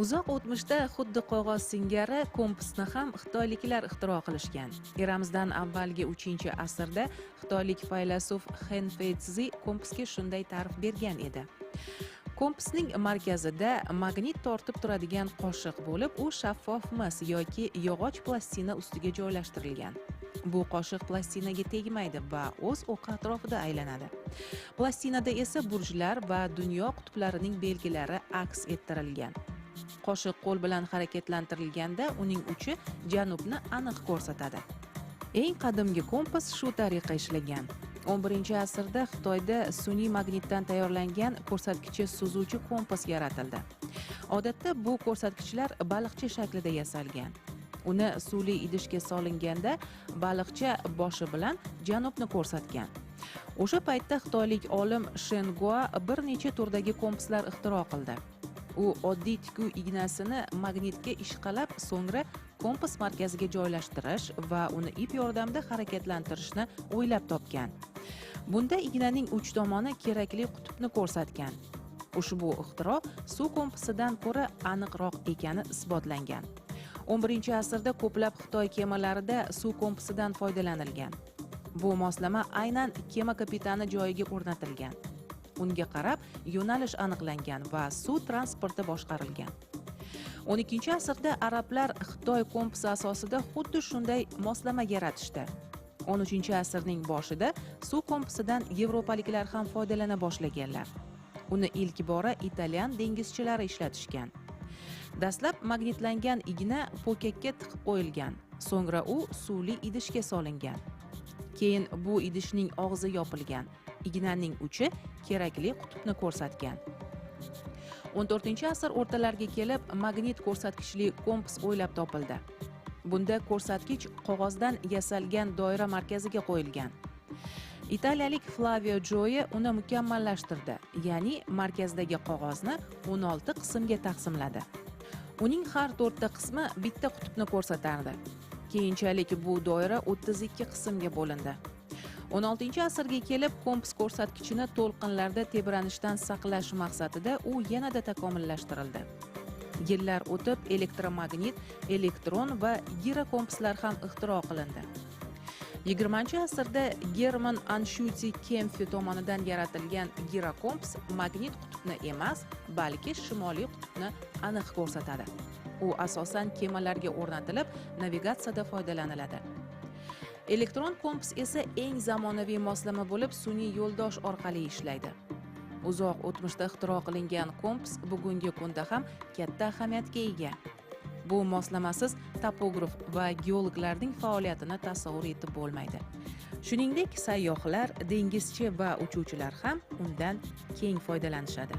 Uzoq o'tmishda xuddi qog'oz singari kompasni ham xitoyliklar ixtiro qilishgan. Eramizdan avvalgi 3-asrda xitoylik faylasuf Hen Feizi kompasga shunday ta'rif bergan edi. Kompasning markazida magnit tortib turadigan qoshiq bo'lib, u shaffof mis yoki yog'och plastina ustiga joylashtirilgan. Bu qoshiq plastinaga tegmaydi va o'z o'qi atrofida aylanadi. Plastinada esa burjlar va dunyo qutblarining belgilari aks ettirilgan. Qoshiq qo'l bilan harakatlantirilganda uning uchi janubni aniq ko'rsatadi. Eng qadimgi kompas shu tariqa ishlagan. 11-asrda Xitoyda sun'iy magnitdan tayyorlangan ko'rsatkichi suzuvchi kompas yaratildi. Odatda bu ko'rsatkichlar baliqcha shaklida yasalgan. Uni suvli idishga solinganda baliqcha boshi bilan janubni ko'rsatgan. O'sha paytda xitoylik olim Shen Guo bir necha turdagi kompaslar ixtiro qildi. U oddiy tikuv ignasini magnitga ishqalab, so'ngra kompas markaziga joylashtirish va uni ip yordamida harakatlantirishni o'ylab topgan. Bunda ignaning uch tomoni kerakli qutbni ko'rsatgan. Ushbu ixtiro suv kompasidan ko'ra aniqroq ekani isbotlangan. 11-asrda ko'plab Xitoy kemalarida suv kompasidan foydalanilgan. Bu moslama aynan kema kapitani joyiga o'rnatilgan. Unga qarab yo'nalish aniqlangan va suv transporti boshqarilgan. 12-asrda arablar Xitoy kompasi asosida xuddi shunday moslama yaratishdi. 13-asrning boshida suv kompasidan yevropaliklar ham foydalana boshlaganlar. Uni ilk bora italyan dengizchilari ishlatishgan. Dastlab magnitlangan igna po'kakka tiqib qo'yilgan, so'ngra u suvli idishga solingan. Keyin bu idishning og'zi yopilgan. Ignaning uchi kerakli qutbni ko'rsatgan. 14-asr o'rtalariga kelib magnit ko'rsatkichli kompas o'ylab topildi. Bunda ko'rsatkich qog'ozdan yasalgan doira markaziga qo'yilgan. Italiyalik Flavio Gioia uni mukammallashtirdi, ya'ni markazdagi qog'ozni 16 qismga taqsimladi. Uning har 4ta qismi bitta qutbni ko'rsatardi. Keyinchalik bu doira 32 qismga bo'lindi. 16-asrga kelib kompas ko'rsatkichini to'lqinlarda tebranishdan saqlash maqsadida u yanada takomillashtirildi. Yillar o'tib elektromagnit, elektron va girokompaslar ham ixtiro qilindi. 20-asrda German Anschuti Kempfi tomonidan yaratilgan girokompas magnit qutbni emas, balki shimoliy qutbni aniq ko'rsatadi. U asosan kemalarga o'rnatilib, navigatsiyada foydalaniladi. Elektron kompas esa eng zamonaviy moslama bo'lib, sun'iy yo'ldosh orqali ishlaydi. Uzoq o'tmishda ixtiro qilingan kompas bugungi kunda ham katta ahamiyatga ega. Bu moslamasiz topograf va geologlarning faoliyatini tasavvur etib bo'lmaydi. Shuningdek, sayyohlar, dengizchi va uchuvchilar ham undan keng foydalanishadi.